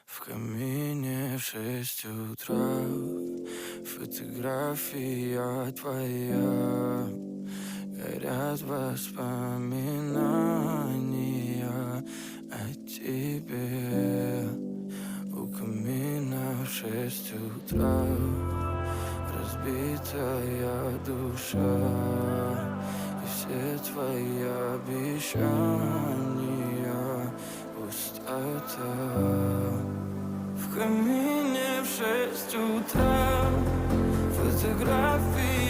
В камине в 6 утра фотография твоя. Горят воспоминания о тебе. У камина в 6 утра разбитая душа. И все твои обещания пустота. В камине в 6 утра фотографии